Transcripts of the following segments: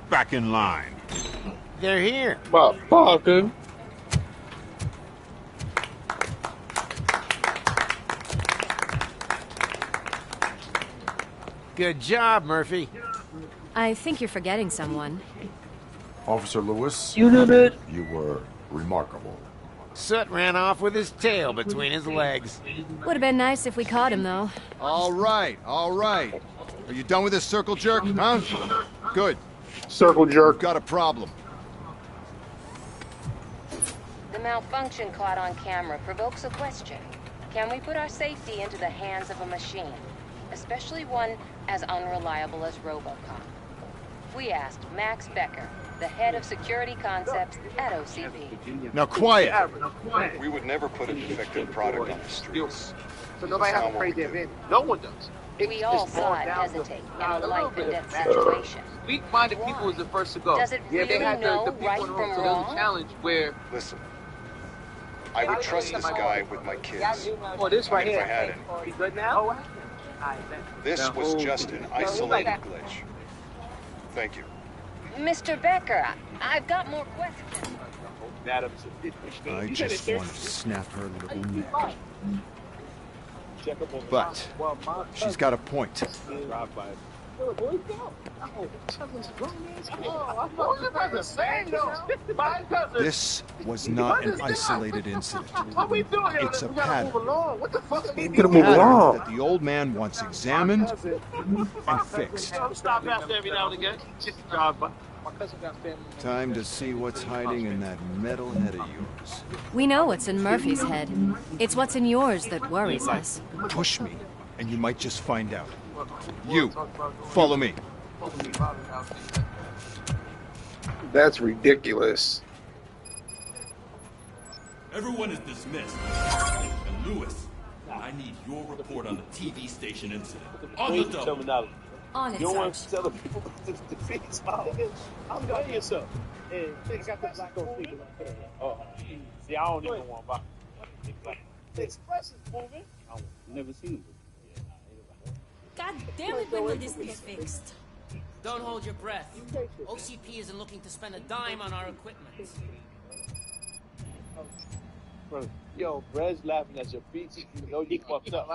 back in line. They're here. Motherfucker. Good job, Murphy. I think you're forgetting someone. Officer Lewis, You did it. you were remarkable. Soot ran off with his tail between his legs. Would have been nice if we caught him, though. All right, all right. Are you done with this circle jerk, huh? Good. Circle jerk. Got a problem. The malfunction caught on camera provokes a question. Can we put our safety into the hands of a machine? Especially one as unreliable as Robocop. We asked Max Becker, the head of security concepts at OCP. Now quiet. We would never put a defective product on the streets. So nobody has to pray their event. No one does. We all saw it hesitate in a life and death situation. Weak-minded people was the first to go. Does it really they had know the people right in the from room, so there was a wrong? challenge where... Listen, I would trust this guy with my kids. Oh, this right if here. I had any. He good now? This was just an isolated glitch. Thank you. Mr. Becker, I've got more questions. I just wanted to snap her little neck. But she's got a point. This was not an isolated incident. It's a pattern. That the old man wants examined and fixed. Time to see what's hiding in that metal head of yours. We know what's in Murphy's head. It's what's in yours that worries us. Push me, and you might just find out. You, follow me. That's ridiculous. Everyone is dismissed. And Lewis, I need your report on the TV station incident. On the double. On it, You don't want Sarge. to tell the people to defeat I'm going yourself. And they got the black on people. Oh, see, I don't even want to. The express is moving. I've never seen it. God damn it, when will this get fixed? Don't hold your breath. OCP isn't looking to spend a dime on our equipment. Yo, Brad's laughing at your feet. You know you fucked up.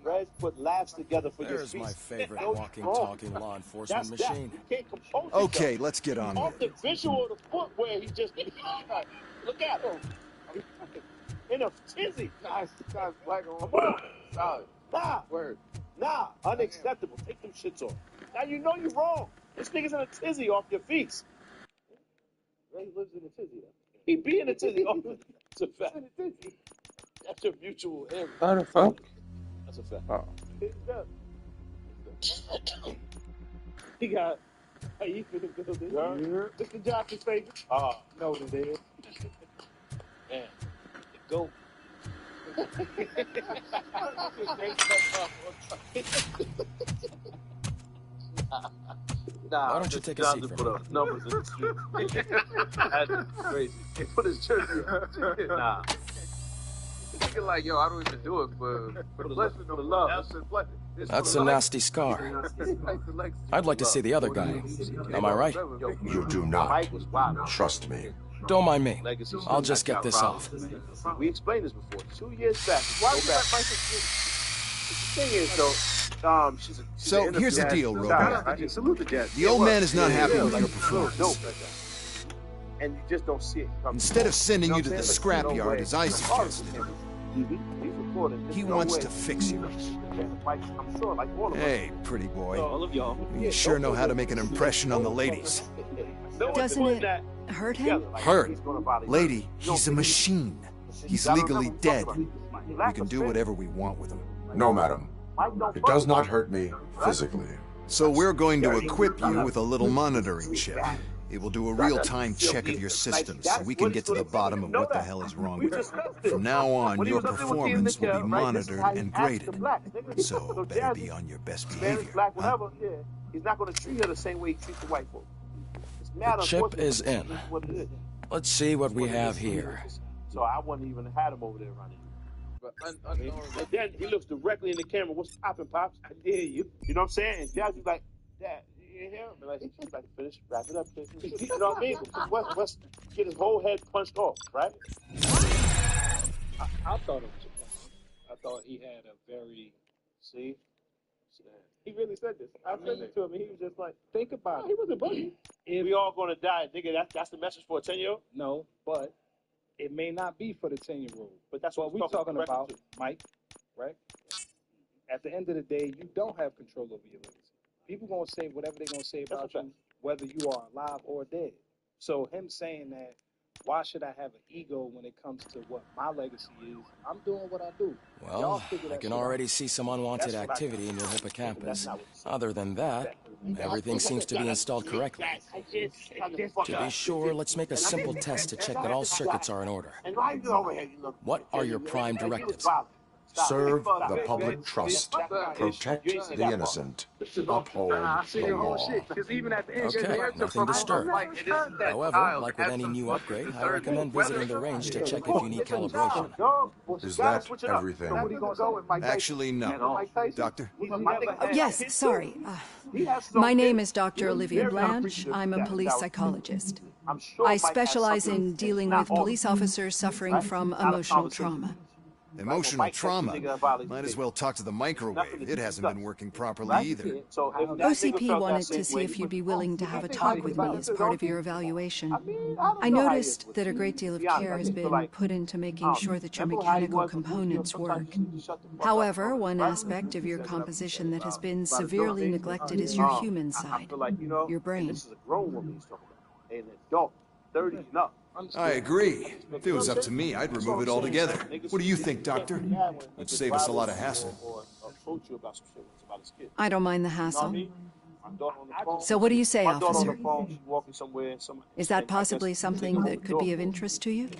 Brad put laughs together for your feet. There's my favorite walking, talking law enforcement machine. You can't compose Okay, yourself. let's get on Off with the visual of the foot where he just... Look at him. In a tizzy. Nah, black on. Solid. Nah. Word. Nah. Unacceptable. Take them shits off. Now you know you're wrong. This nigga's in a tizzy off your feet. Ray lives in a tizzy. He be in a tizzy. That's a fact. That's a mutual error. How the fuck? That's a fact. Oh. He got... Hey, you feel good, dude? Mr. Johnson's favorite? No, it is. Man, go. Why don't you take a seat for me? Numbers in the street. That's crazy. He put his jersey on. Nah. Nigga like, yo, I don't even do it for the blessing of the love. That's a nasty scar. I'd like to see the other guy. Am I right? You do not. Trust me. Don't mind me. I'll just get this off. We explained this before. 2 years back. Why would you let Michael The thing is, though, So here's the deal, Robot. Salute the jazz. The old man is not happy with your performance. And you just don't see it. Instead of sending you to the scrapyard, as I suggested, he wants to fix you. Hey, pretty boy. You sure know how to make an impression on the ladies. Doesn't it hurt him? Hurt? Lady, he's a machine. He's legally dead. We can do whatever we want with him. No, madam. It does not hurt me physically. So we're going to equip you with a little monitoring chip. It will do a real-time check of your systems so we can get to the bottom of what the hell is wrong with you. From now on, your performance will be monitored and graded. So better be on your best behavior. Huh? He's not going to treat her the same way he treats the white folk. The chip is in. Let's see what we have here. So I wouldn't even have had him over there running. And then he looks directly in the camera. What's poppin', Pops? I dare you. You know what I'm saying? And Dad's like, Dad, You ain't hear him. Like, he's like, finish, wrap it up. You know what I mean? West get his whole head punched off, right? I thought it was a plan. I thought he had a very... See? He really said this. I said it to him, and he was just like, think about it. He wasn't bugging. We all gonna die, nigga. That's the message for a 10-year-old? No, but it may not be for the 10-year-old. But that's what we're talking about, Mike, right? At the end of the day, you don't have control over your legacy. People gonna say whatever they're gonna say about you, whether you are alive or dead. So him saying that, why should I have an ego when it comes to what my legacy is? I'm doing what I do. Well, I can already see some unwanted activity in your hippocampus. Other than that, everything seems to be installed correctly. To be sure, let's make a simple test to check that all circuits are in order. What are your prime directives? Serve the public trust. Protect the innocent. Uphold the law. Okay, nothing disturbed. However, like with any new upgrade, I recommend visiting the range to check if you need calibration. Is that everything? Actually, no. Doctor? Yes, sorry. My name is Dr. Olivia Blanche. I'm a police psychologist. I specialize in dealing with police officers suffering from emotional trauma. Emotional trauma? Might as well talk to the microwave. It hasn't been working properly either. OCP wanted to see if you'd be willing to have a talk with me as part of your evaluation. I noticed that a great deal of care has been put into making sure that your mechanical components work. However, one aspect of your composition that has been severely neglected is your human side, your brain. I agree. If it was up to me, I'd remove it altogether. What do you think, Doctor? It'd save us a lot of hassle. I don't mind the hassle. So what do you say, officer? Is that possibly something that could be of interest to you?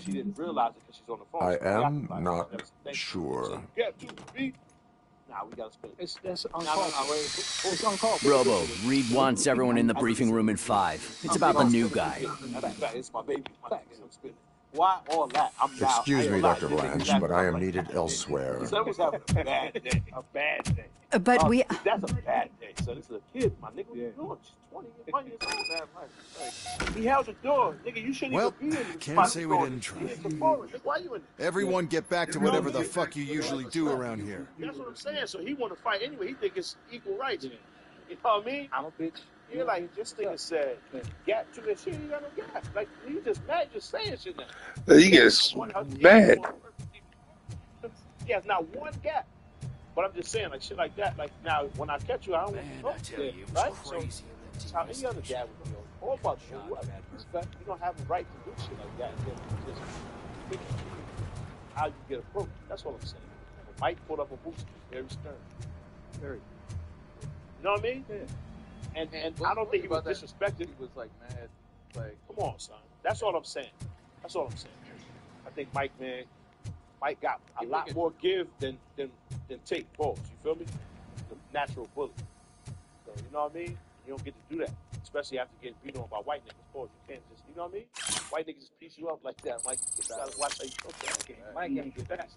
I am not sure. That's uncalled. It's uncalled. Robo, Reed wants everyone in the briefing room in 5. It's about the new guy. Why all that? Excuse me, Dr. Blanche, but I am needed elsewhere. Someone's having a bad day. A bad day. But we... That's a bad day. So this is a kid, my nigga. What you doing? She's 21 years old. He held the door. Nigga, you shouldn't even be in this. Can't say we didn't try. Why you in Everyone get back to whatever the fuck you usually do around here. That's what I'm saying. So he want to fight anyway. He think it's equal rights. You know what I mean? I'm a bitch. You're like, this thing said, gap to this shit, you got no gap. Like, you just mad just saying shit now. He gets mad. He has not one gap. But I'm just saying, like, shit like that. Like, now, when I catch you, I don't want to talk to you. Right? So, that's how any other dad would feel. All about you. You don't have a right to do shit like that. Just how you get approached. That's all I'm saying. When Mike pulled up a boost, very stern. Very. You know what I mean? Yeah. And I don't think he was disrespected. He was like mad. Like, come on, son. That's all I'm saying. That's all I'm saying. I think Mike got a lot more give than take balls. You feel me? The natural bully. So you know what I mean? You don't get to do that, especially after getting beat on by white niggas. Balls. You can't just, you know what I mean? White niggas just piece you up like that. Mike, you gotta watch how you talk that game. Mike ain't get that.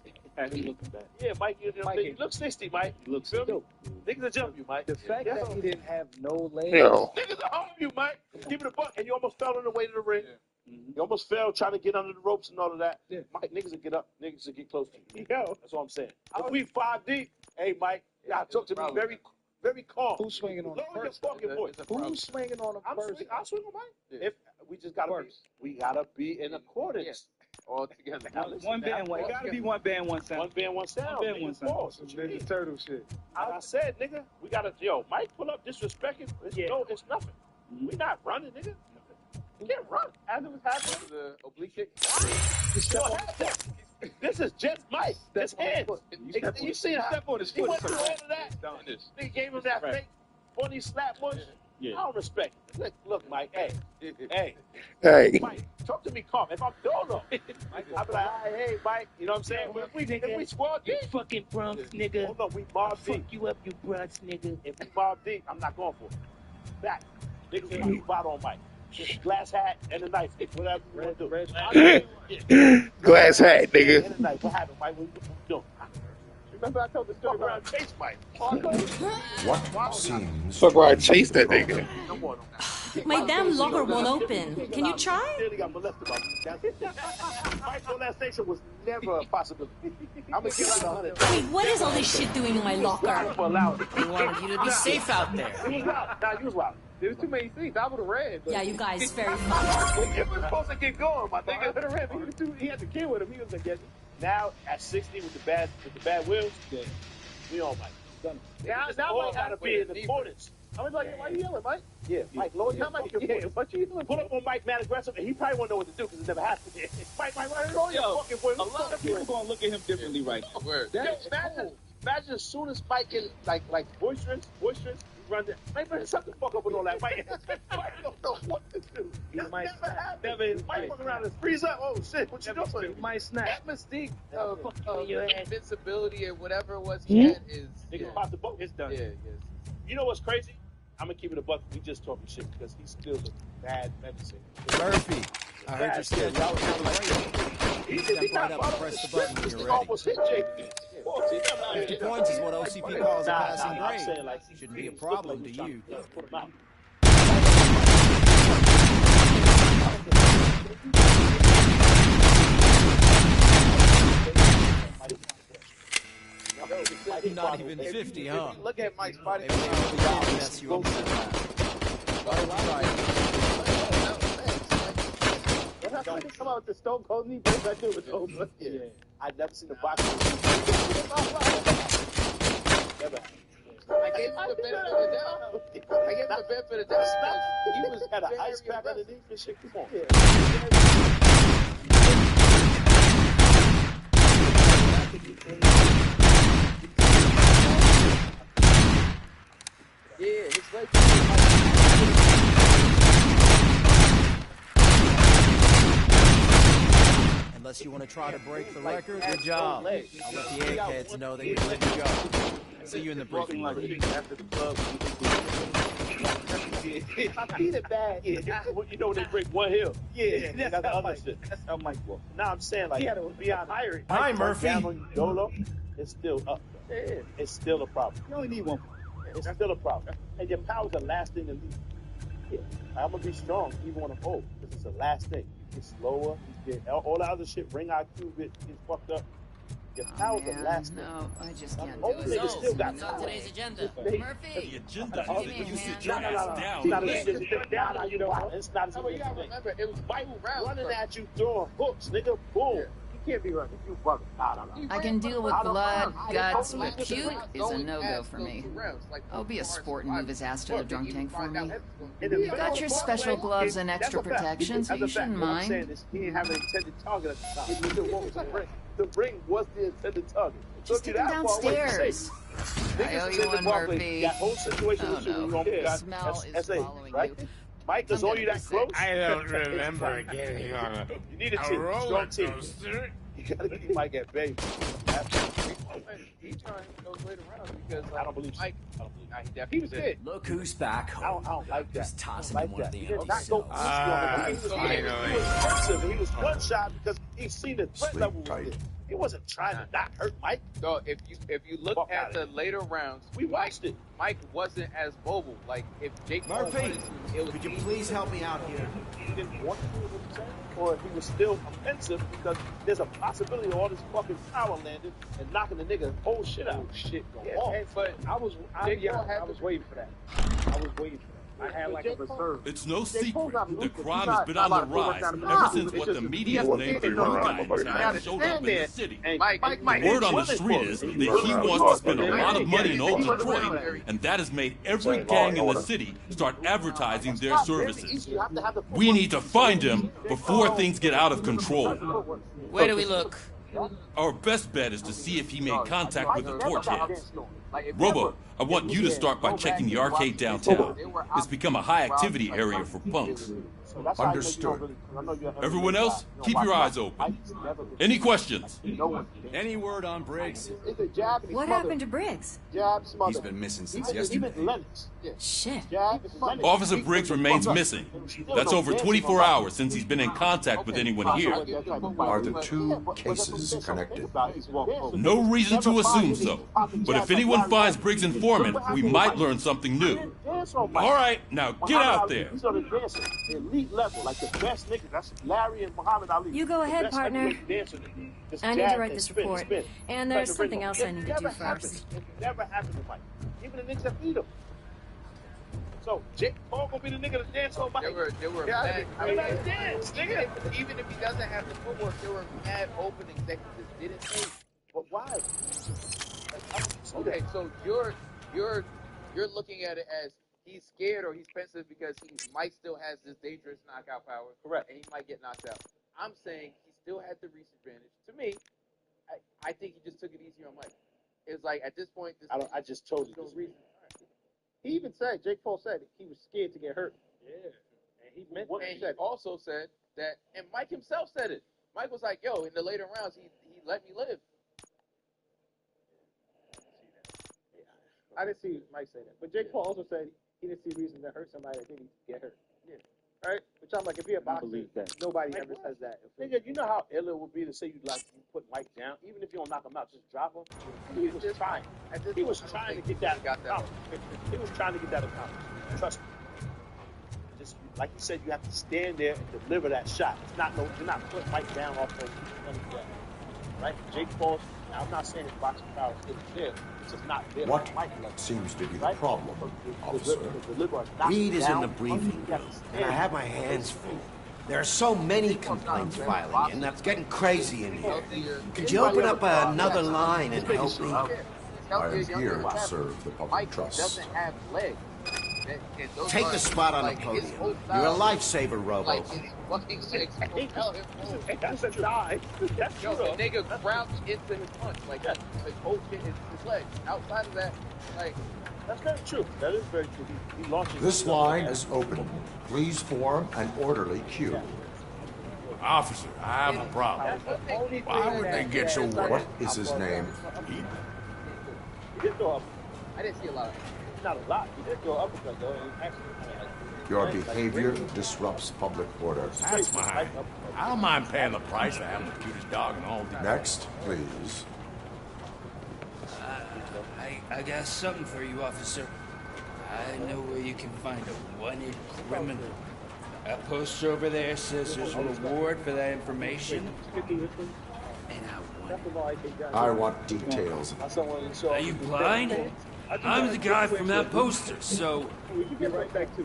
He looking bad. Yeah, Mike, you look 60, Mike. You look dope. Niggas will jump you, Mike. The fact that he didn't have no legs. Niggas will harm you, Mike. Give it a buck, and you almost fell on the way to the ring. Yeah. You almost fell trying to get under the ropes and all of that. Yeah. Mike, niggas will get up. Niggas will get close to you. Yo. That's all I'm saying. If we 5 deep, hey, Mike, y'all talk to me very, very calm. Who's swinging on Lower your fucking voice. Who's swinging on a person? I'll swing on Mike. Yeah. If we just gotta be in accordance. Yeah. All together. One band, one. It gotta be one band, one sound. One band, one sound. One band, one sound. Ninja Turtle shit. Like I said, nigga, we gotta, Mike pull up disrespecting. No, it's nothing. We not running, nigga. You can't run. As it was happening, the oblique kick. This is just Mike. That's hands. You see him step on his foot. He went through all of that. They gave him that fake funny slap punch. Yeah. I don't respect it. Look, Mike. Hey. Mike, talk to me calm. If I'm doing it, I'll be like, hey, Mike. You know what I'm saying? If we squad deep. You fucking Bronx nigga. Hold on, we mob deep. Fuck you up, you Bronx nigga. If we mob deep, I'm not going for it. Back. Niggas will move out on Mike. Just glass hat and a knife. Whatever you want to do. Glass hat, nigga. And a knife. What happened, Mike? What you doing? Remember I told the story around Chase Mike. What seems Fuck why I chased that nigga. My damn locker won't open. Can you try? Clearly got molested by Mike's molestation was never a possibility. I'm gonna give it 100. Wait, what is all this shit doing in my locker? They wanted you to be safe out there. He was wild. Nah, you was wild. There was too many things. I would have ran. Yeah, you guys very funny. It was supposed to get going, my nigga. I would have ran. He had the kid with him. He was like, yeah. Now at 60 with the bad wheels, we all Mike. Now Mike had to be in the importance. I was like, why you yelling, Mike? Yeah, Mike, lower your fucking voice. What you yelling? Put up on Mike mad aggressive, and he probably won't know what to do because it never happened. Mike, lower your fucking voice. A lot of people gonna look at him differently right now. Imagine as soon as Mike get like boisterous, run there. Mike, shut the fuck up with all that. Mike don't know what to do. That never happened. Mike fucking around and freeze up. Oh shit, what you doing? Might snap. That mystique of invincibility and whatever it was he had is... Niggas pop the boat. It's done. Yeah, You know what's crazy? I'm gonna keep it a buck. We just talking shit because he's still a bad medicine. Murphy, I heard you're still out here. He stepped right up and pressed the button when you're ready. Almost hit Jake. 50 points is what OCP calls a passing grade. Like, Shouldn't be a problem to you. Put him out. Not even 50, huh? Look at Mike's body. Mess you up. Come out with the Stone Cold knee brace I do with those. Yeah. I've never seen a boxer. Never. I gave him the benefit of the doubt. He was had an ice pack underneath and shit. Come on. Yeah, his leg. Unless you want to try to break the record, good job. I'll let the eggheads know that you're good to go. See you in the briefing room. After the club, my feet are bad. Yeah, you know when they break one hill. Yeah, that's the other shit. That's how Mike walks. Now I'm saying like beyond hiring. Hi, Murphy. Dolo, it's still up. Yeah, it's still a problem. You only need one. It's still a problem. And your powers are last thing to leave. Yeah, I'm gonna be strong even when I'm old because it's the last thing. You get slower. You get all the other shit. Ring IQ gets fucked up. Your powers are last thing. No, I just can't do Old it. niggas still got What's on today's agenda? The agenda is that you sit your ass down. It's not as easy as you think now, you know. It's not as easy as you think. Remember, it was vital rounds. Running at you, throwing hooks, nigga. Boom. You can't be running. You bugging. Nah. I can deal with blood, guts, but cute is a no-go for me. I'll be a sport and move his ass to the drunk tank for me. You got your special gloves and extra protection, so you shouldn't mind. He didn't have an intended target at the time. The ring was the intended target. Just take him downstairs. I owe you one, Murphy. That whole situation Oh, no. The smell is following you. Mike, is all you that close? I don't remember getting on a You need a team. roller Strong team. coaster. You gotta keep Mike at bay. He trying to go later rounds because I don't believe so. Mike, I don't believe he definitely was dead. Look who's back I home. don't like that. Just toss him I in don't one of like the that. He did empty not go cells. Finally. He was defensive. He was gunshot because he seen the threat Sleep level was tight. there. He wasn't trying to not hurt Mike. So if you look Fuck at outta the later rounds, We watched it. Mike wasn't as mobile. Like if Jake Paul Murphy, wanted to, it was could you easy. please help me out here? He didn't want to do what I'm saying, or he was still offensive because there's a possibility of all this fucking power landing and knocking the nigga whole shit out. Shit go off. But I was waiting for that. I was waiting for that. I had like a reserve. It's no secret. The crime has been on the rise ever since what the media named the new guy in town showed up in the city. Mike, The word on the street is that he wants to spend a lot of money in Old Detroit, and that has made every gang in the city start advertising their services. We need to find him before things get out of control. Where do we look? Our best bet is to see if he made contact with the court yet. Robo, I want you to start by checking the arcade downtown. It's become a high-activity area for punks. Understood. Everyone else, keep your eyes open. Any questions? Any word on Briggs? What happened to Briggs? He's been missing since yesterday. Shit. Officer Briggs remains missing. That's over 24 hours since he's been in contact with anyone here. Are the two cases connected? No reason to assume so. But if anyone finds Briggs' informant, we might learn something new. All right, now get out there. Elite level, like the best niggas. That's Larry and Muhammad Ali. You go ahead, partner. I need to write this report. And there's something else I need to do first. It never happened to Mike. Even the niggas that beat him. So Jake Paul gonna be the nigga that dance on Mike. There were mad. Even if he doesn't have the footwork, there were mad openings that he just didn't take. But why? Okay, so you're looking at it as he's scared or he's pensive because Mike still has this dangerous knockout power. Correct. And he might get knocked out. I'm saying he still had the reach advantage. To me, I think he just took it easier on Mike. It's like at this point, I just told you. No reason. He even said, Jake Paul said he was scared to get hurt. Yeah. And he meant what he said. Also said that, and Mike himself said it. Mike was like, yo, in the later rounds, he let me live. I didn't see Mike say that. But Jake Paul also said he didn't see reason to hurt somebody that didn't get hurt. Yeah. Right? Which I'm like, if you're a boxer, nobody ever says that. Nigga, you know how ill it would be to say you put Mike down, even if you don't knock him out, just drop him. He was trying. He was trying to get that accomplished. He was trying to get that accomplished. Trust me. Just like you said, you have to stand there and deliver that shot. It's not you're not putting Mike down off the right? Jake Paul. I'm not saying his boxing power is there. It's just not there. What seems to be the problem, officer? Reed is in the briefing room, and I have my hands full. There are so many complaints filing in, that's getting crazy in here. Could you open up another line and help me? I am here to serve the public trust. Doesn't have legs. Take the spot on the podium. You're a lifesaver, Robo. That's a die. That's the nigga crouched into his punch. Like, his whole shit is his legs. Outside of that, like... That's very true. That is very true. He launches... This line is open. Please form an orderly queue. Officer, I have a problem. Why would they get so worried? What is his name? He did throw up. I didn't see a lot of it. Not a lot. He did throw uppercut, though. Your behavior disrupts public order. That's fine. I don't mind paying the price for having the cutest dog in all the... Next, please. I got something for you, officer. I know where you can find a wanted criminal. That poster over there says there's a reward for that information. And I want details. Are you blind? I'm the guy from that poster, so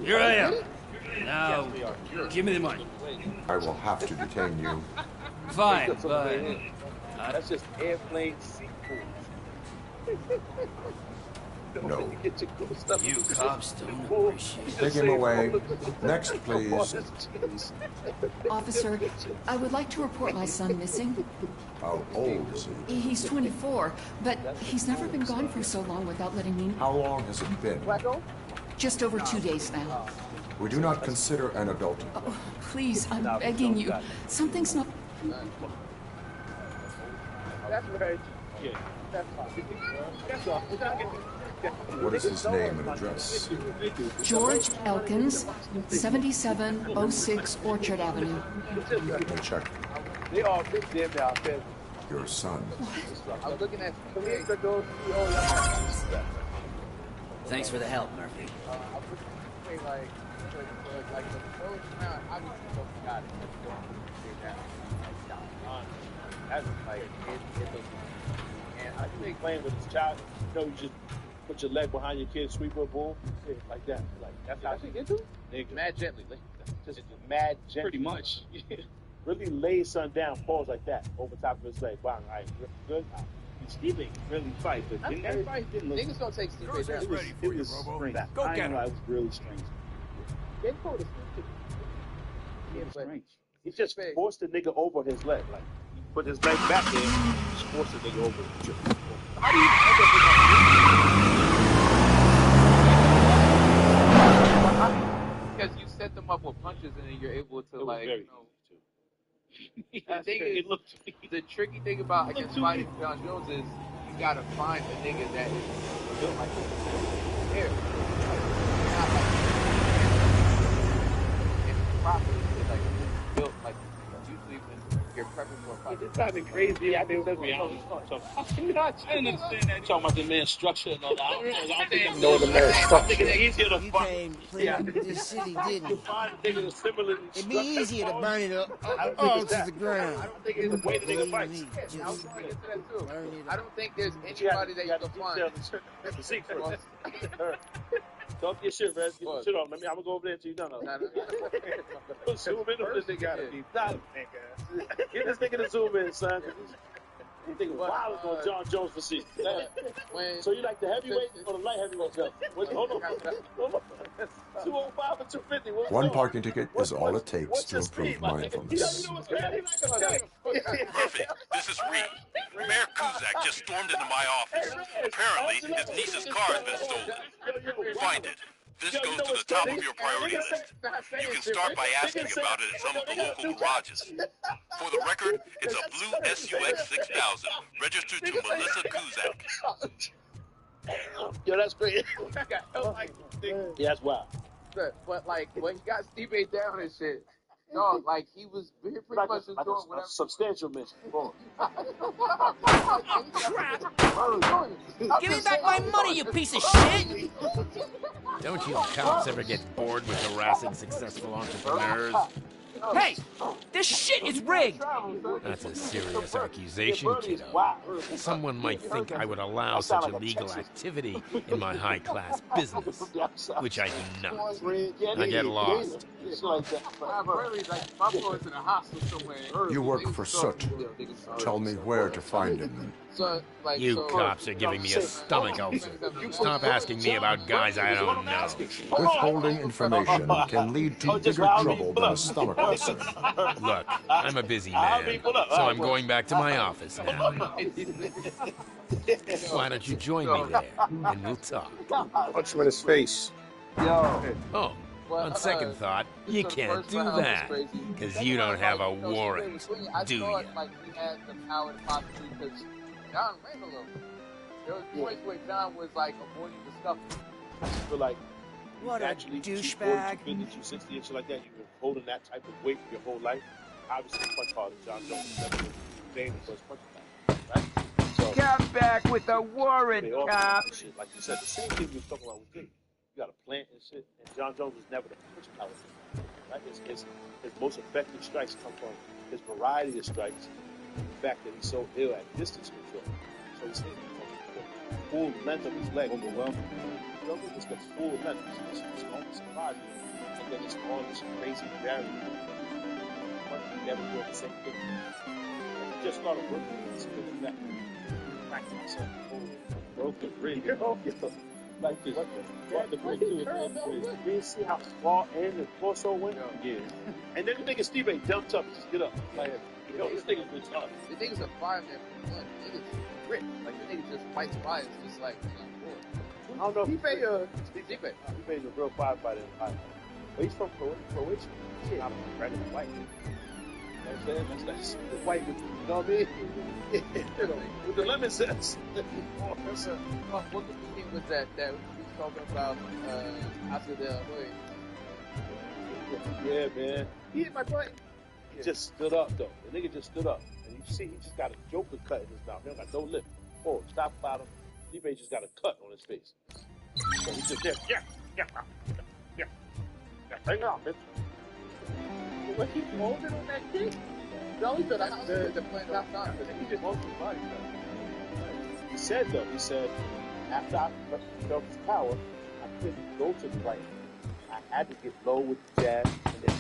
here I am. Now, give me the money. I will have to detain you. Fine, but... That's just airplane sequels. No. You cops don't appreciate it. Take him away. Next, please. Officer, I would like to report my son missing. How old is he? He's 24, but he's never been gone for so long without letting me... How long has it been? Just over 2 days now. We do not consider an adult. Oh, please, I'm begging you. Something's not... That's right. Yeah. That's fine. That's all. What is his name and address? George Elkins, 7706 Orchard Avenue. Let me check. They all big damn out there. Your son. I'm looking at... Thanks for the help, Murphy. Like the first round, obviously, folks got it. That's like, and I think playing with his child, you know, you just put your leg behind your kid, sweep her ball, like that. Like, that's how she get to it? Mad gently. Just mad gently. Pretty much. Really lay his son down, pause like that, over top of his leg. Wow, all right, good. Steve ain't really fight, but in that fight didn't look... Niggas gonna take Steve down. It was strange. Go get him. It was really strange. They called it strange. He just forced the nigga over his leg. Like, he put his leg back there, just forced the nigga over. How do you end up in that? set them up with punches, and then you're able to like. Very The thing is, the tricky thing about against fighting John Jones is you gotta find a nigga that is built like this. Here, not like it's properly like built like usually when you're prepping for a fight. It's kind of crazy. I think that's me. I didn't understand that. Talking about the man's structure and all that. I know the man's structure. It's easier to You find. came clean to this city, didn't you? Find a nigga that's similar. It'd be easier to burn it up all to the ground. I don't think it's the way the nigga fights. I was going to get to that too. I don't think there's anybody that you can find. Talk your shit, Rez. Get your shit off. I'm gonna go over there until you're done. Zoom in on this nigga. Get this nigga to zoom in, son. This nigga wild on John Jones for season. So you like the heavyweight or the light heavyweight belt? Hold on. 205 or 250. One parking ticket is all it takes to improve mindfulness. Perfect. This is Reed. Mayor Kuzak just stormed into my office. Apparently, his niece's car has been stolen. Find it. This goes to the top of your priority list. You can start by asking about it at some of the local garages. For the record, it's a blue SUX 6000, registered to Melissa Kuzak. Yo, that's great. Yeah, that's wild. But like when he got Steve A down and shit, no, like he was pretty much just doing whatever. Substantial mission. Give me back my money, you piece of shit! Don't you cops ever get bored with harassing successful entrepreneurs? Hey! This shit is rigged! That's a serious accusation, kiddo. Someone might think I would allow such illegal activity in my high-class business, which I do not. I get lost. You work for Soot. Tell me where to find him. You cops are giving me a stomach ulcer. Stop asking me about guys I don't know. Withholding information can lead to bigger trouble than a stomach ulcer. Look, I'm a busy man, so I'm going back to my office now. Why don't you join me there, and we'll talk. Punch him in his face. Oh, on second thought, you can't do that, because you don't have a warrant, do you? Like he had the power to possibly, because John ran a little. There was points where John was like avoiding the scuffle. I just feel like what a actually douchebag. 240, 260 and shit like that, you've been holding that type of weight your whole life. Obviously, punch hard as John Jones has never been famous for his punch power, right? So, Come back with a warrant, cop. Shit. Like you said, the same thing we were talking about with Jake. You got a plant and shit, and John Jones was never the punch power, right? His most effective strikes come from his variety of strikes, and the fact that he's so ill at distance control. So he's hitting from the full length of his leg. Overwhelming. It's the full length. It's almost surprising. And then it's all this crazy variety. But he never doing the same thing. And he just started working with this thing that practicing something broken ring. Like this. What the break to it. You didn't see how far and the torso went? Yeah. And then the nigga Steve A dumped up and just get up. Like, yo, this nigga's been tough. The nigga's a fireman for blood. The nigga's grit. Like the nigga just fights fire. It's just like, I don't know. Steve A is a real firefighter in high. But he's from Croatia. He's not a regular white. You know what I'm saying? That's the white with, you know what I mean? With the lemon zest. What comedian was that we was talking about after the Yeah, man. He hit my butt. He just stood up, though. The nigga just stood up. And you see, he just got a Joker cut in his mouth. He don't got no lip. Oh, stop about him. Steve just got a cut on his face. So he just, yeah. Hang on, bitch. What he holding on that dick? No, he said, I the plan last time. He just moved his body. He said, after I felt his power, I couldn't go to the right. I had to get low with the jab, and then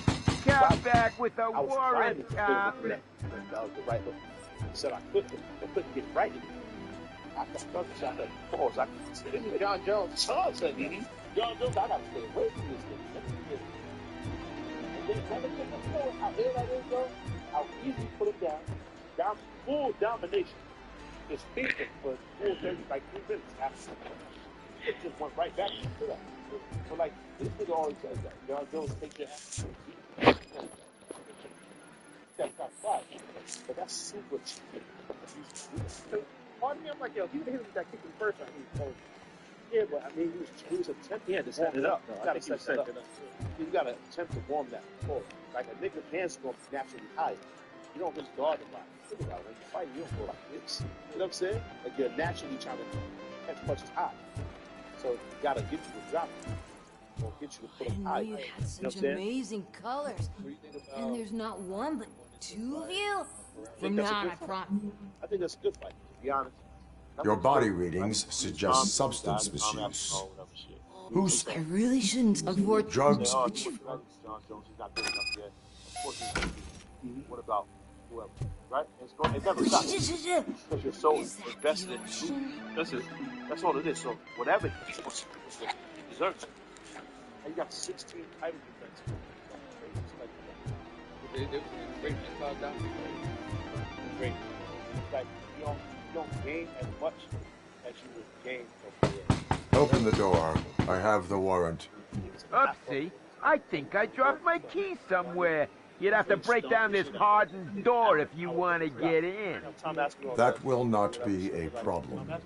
Come back with a warrant, cop. That was the right look. He said I couldn't get right. After I shot that pause, this is John Jones. John said, John Jones, I gotta stay away from this thing. And then when they get the floor, how ill that is, though, how easy put him down, full domination. Just thinking for full 30, like 3 minutes. It just went right back to that. So like, this nigga always says that. John Jones takes your ass. That's not fine. But that's super cheap. Part of me, I'm like, yo, if you hit him with that kick in the first round, he was cold. Yeah, but I mean, he was attempting to set it up. You gotta set it up. You gotta attempt to warm that before. Like a nigga's hands go naturally high. You don't just guard the body. Think about it. When you fight, you don't go like this. You know what I'm saying? Like you're naturally trying to catch punches high. So you gotta get you to drop it. Or get you to put them high. You had such amazing colors. And there's not one but two of you. From now on, I promise. I think that's a good fight, to be honest. Your body readings suggest substance misuse. Who's I really shouldn't afford drugs? John Jones, he's not good enough yet. Of course he's going to be. What about whoever? Right? It never stops. Because you're so invested in you. That's all it is. So whatever he deserves it. And you got 16 title defenses. Great. Like, you don't gain as much as you would gain from the Open the door. I have the warrant. Oopsie. I think I dropped my key somewhere. You'd have to break down this hardened door if you want to get in. That will not be a problem. Not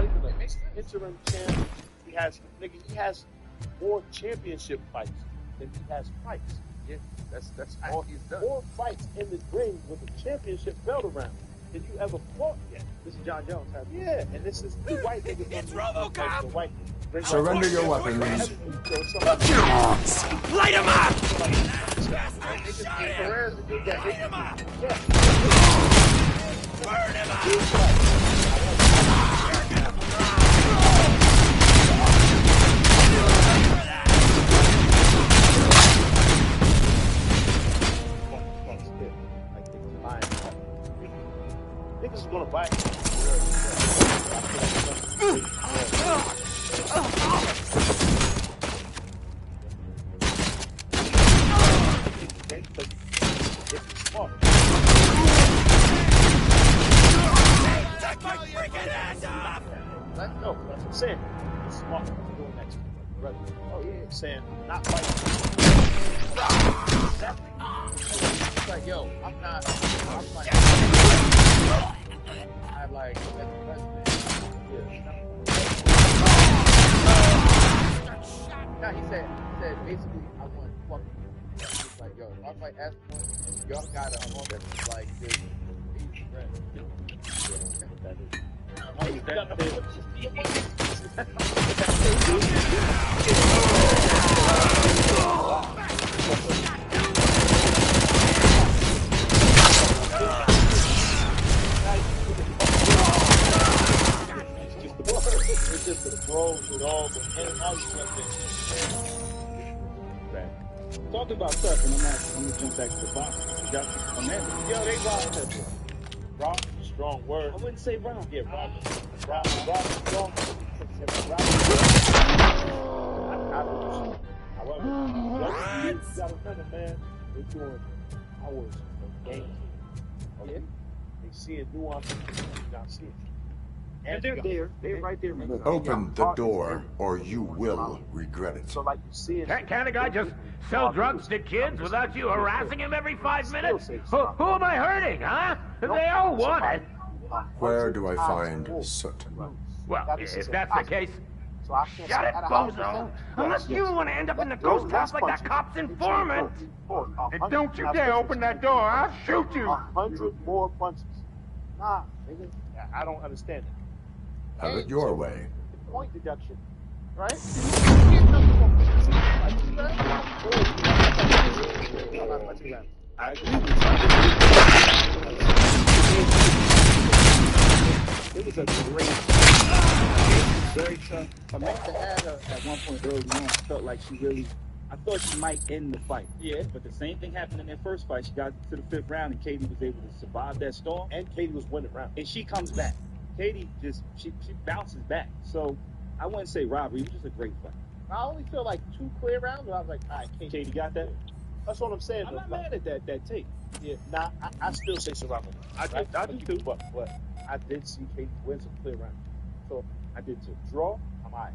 even an interim champ. He has more championship fights than he has fights. Yeah, that's how he's done. More fights in the ring with a championship belt around than you ever fought yet. This is John Jones. Yeah, and this is the white nigga. It's Robocop! Surrender your weapons. Light him up! Light him up! Burn him up! Niggas is gonna buy it. That's what I'm saying. It's smart. Doing next. Oh yeah, saying not fighting. It's like, yo, I'm like, I like, that's the president. No, he said basically, I want to fuck you. He's like, yo, if I fight Aspen, y'all gotta that's like this. It's just for the bros with all the Talking about stuff, and I'm gonna jump back to the box. Amanda, yo, they robbed her. Rob, strong word. I wouldn't say Rob. Yeah, Rob, strong. However, you gotta remember, man, they're doing hours of games. Okay? They seeing nuances you're not seeing. And they're there. They're right there, man. Open the door, or you will regret it. So, like, you see it. Can't a guy just sell drugs to kids without you harassing him every 5 minutes? Who am I hurting, huh? They all want it. Where do I find soot? Well, if that's the case, shut it, bozo! Unless you want to end up in the ghost house like that cop's informant. And don't you dare open that door, I'll shoot you. 100 more punches. Nah, nigga. I don't understand it. Have it your way. Point deduction, right? I agree with you. It was a great, very tough. Amanda had her at one point early on. I felt like I thought she might end the fight. Yeah. But the same thing happened in their first fight. She got to the 5th round and Katie was able to survive that storm. And Katie was winning round. And she comes back. Katie she bounces back. So I wouldn't say robbery. It was just a great fight. I only feel like 2 clear rounds, but I was like, all right, Katie got that? That's what I'm saying. I'm not mad at that tape. Yeah, nah, I still say survival. I do too. But I did see Katie win some clear rounds. So I did to draw. I'm all right.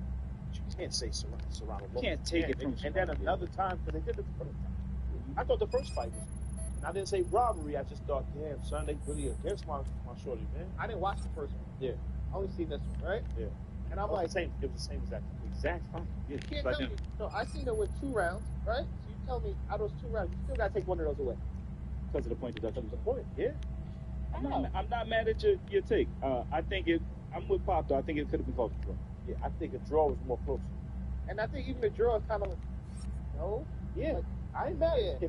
But you can't say Serrano. You can't take it from and then another time, because they did it the first time. I thought the first fight was, and I didn't say robbery. I just thought, damn, son, they really against my shorty, man. I didn't watch the first one. Yeah. I only seen this one, right? Yeah. And I'm like, it was the same exact time. You can't tell me. No, I seen it with 2 rounds, right? So you tell me out of those 2 rounds, you still gotta take one of those away. Because of the point deduction. That's the point, yeah. I'm not mad at your take. I think I'm with Pop though. I think it could have been called a draw. Yeah, I think a draw was more close. And I think even the draw is kind of like, no. Yeah. Like, I ain't mad at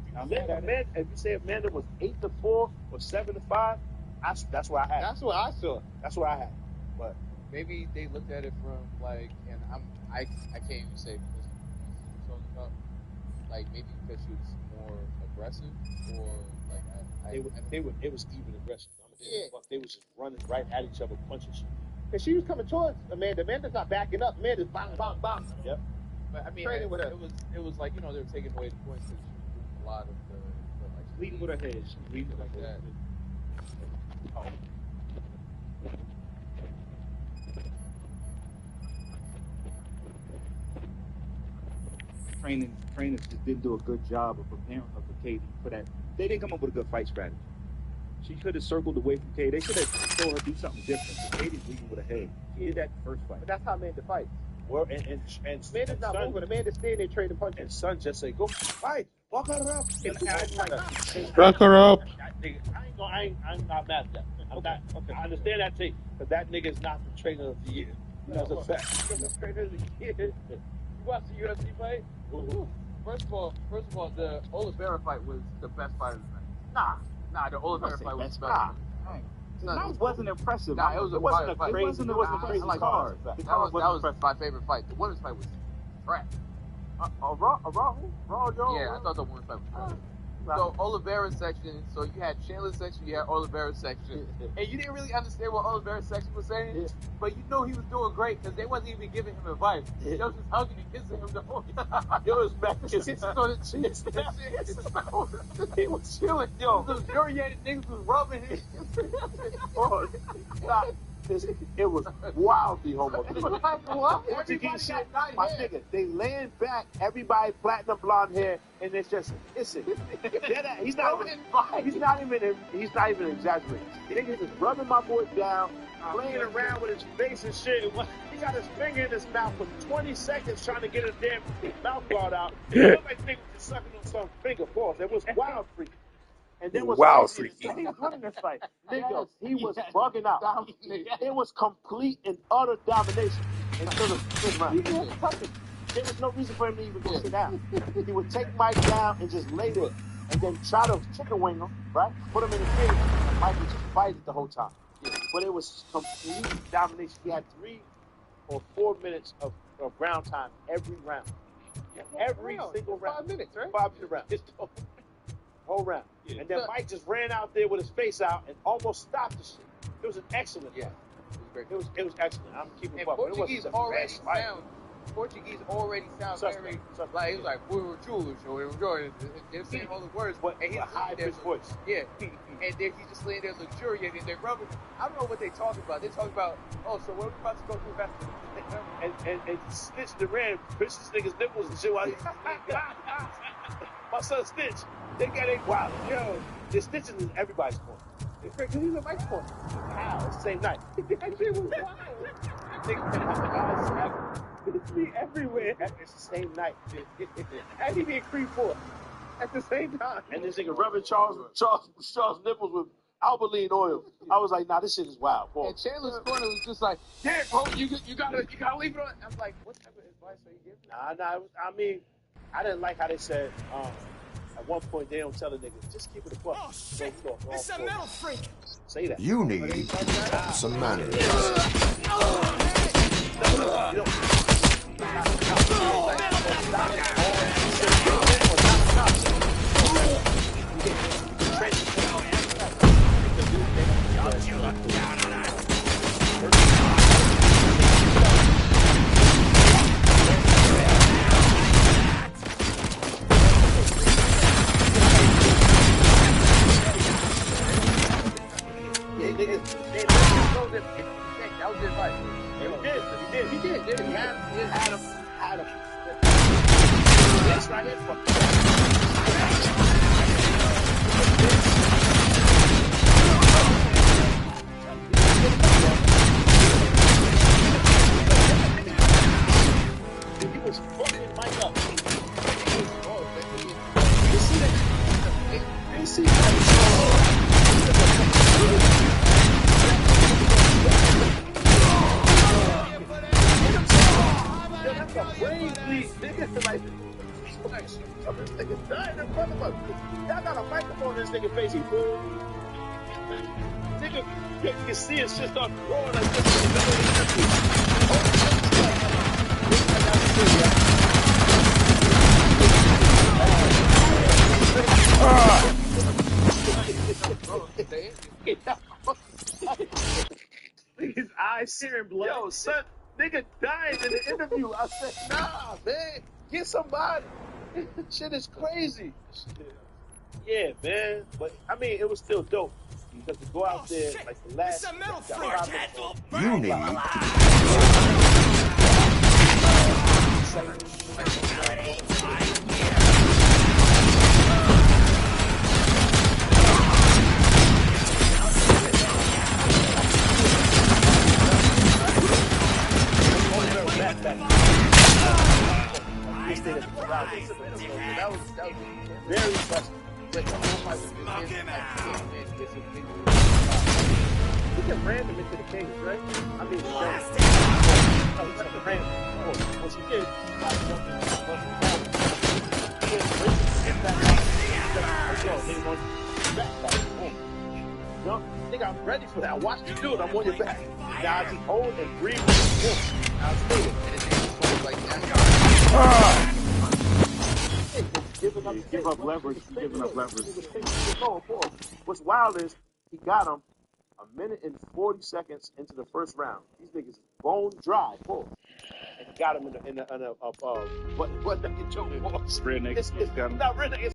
it. If you say Amanda was 8-4 or 7-5, that's what I had. That's what I saw. That's what I had. But maybe they looked at it from like, and I can't even say because you're talking about, like maybe because she was more aggressive or like it was even aggressive. Yeah. They was just running right at each other, punching shit. Because she was coming towards Amanda. Amanda's not backing up. Amanda's bang, bang, bang. Yep. But I mean, it was like, they were taking away the points because she was doing a lot of the like leading with her head. She was leading like that. Oh. Trainers just didn't do a good job of preparing her for Katie for that. They didn't come up with a good fight strategy. She could have circled away from Katie. They should have told her to do something different. Katie's leading with her head. She did that in the first fight. But that's how Amanda fights. Well, and Amanda's not moving. Amanda's standing there trading punches. And Son just say, go fight. Walk her up. Rock her up. I'm not mad at that. I understand that take, but that nigga's not the trainer of the year. That's a fact. The trainer of the year. You watch the UFC fight? First of all, the Oliveira fight was the best fight of the night. Nah, the Oliveira fight was the best. That wasn't impressive. Nah, it wasn't a crazy. It wasn't a crazy card. That was my favorite fight. The women's fight was trash. Raw, Joe? Yeah, I thought the women's fight was trash. So Oliveira's section, so you had Chandler's section, you had Oliveira's section, and you didn't really understand what Oliveira's section was saying, but you knew he was doing great because they wasn't even giving him advice. They was just hugging and kissing him the whole time. It was back kissing. He was chilling. Yo, those luxuriated niggas was rubbing him. It was wildly homophobic. Portuguese shit, my nigga, they laying back, everybody platinum blonde hair, and it's just hissing. He's not even exaggerating. Niggas just rubbing my boy down, playing around with his face and shit. He got his finger in his mouth for 20 seconds trying to get his damn mouth guard out. Nobody think was sucking on some finger balls. It was wild freaky. And then was freaky. He was winning this fight. Nigga, he was bugging out. It was complete and utter domination until the fifth round. There was no reason for him to even go sit down. He would take Mike down and just lay there, and then try to chicken wing him, right? Put him in the cage, and Mike would just fight it the whole time. But it was complete domination. He had 3 or 4 minutes of ground time every round. Every single round. 5 minutes, right? 5-minute round. Whole round. Yeah. And then Mike just ran out there with his face out and almost stopped the shit. It was an excellent fight. It was excellent. I'm keeping it up. Portuguese already sound very like he was like we were Jewish or we were Jordan. They're saying all the words, and he's high pitched voice. Yeah, and then he's just laying there luxuriating. They're rubbing. I don't know what they're talking about. They're talking about so what are we about to go through after? And Stitch the ran, bitch this nigga's nipples and shit while he's my son Stitch. They got it wild. Yo, the Stitches is everybody's corner. Because he's in Mike's corner. How? It's the same night. That shit was wild. It's me everywhere. It's the same night. And he being creep for at the same time. And this nigga rubbing Charles nipples with Albaline oil. I was like, nah, this shit is wild. Boy. And Chandler's corner was just like, damn, bro, you gotta leave it on. I'm like, what type of advice are you giving? Nah. I mean, I didn't like how they said. At one point, they don't tell the nigga, just keep it a buck. Oh, shit! It's a metal freak! Say that. You need some manners. That was his fight. It did. This nigga dying in front of us. Y'all got a microphone in this nigga face. He nigga, you can see his shit start growing like this. His eyes searing blood. Yo, son, nigga died in the interview. I said, nah, man, get somebody. Shit is crazy. Yeah, man. But I mean, it was still dope because to go out there like the last. It's a metal floor, Ted. We'll You burn need you alive. That was very impressive. We can random into the cage, right? I mean, he took a random. Once he did, no, nigga, I'm ready for that. Watch you do it. I'm on your back. Now I just hold and breathe. I'll stay it. Give up leverage. Giving up leverage. What's wild is he got him a minute and 40 seconds into the first round. These niggas bone dry, and he got him in a what that get your Real niggas got him. Not real niggas.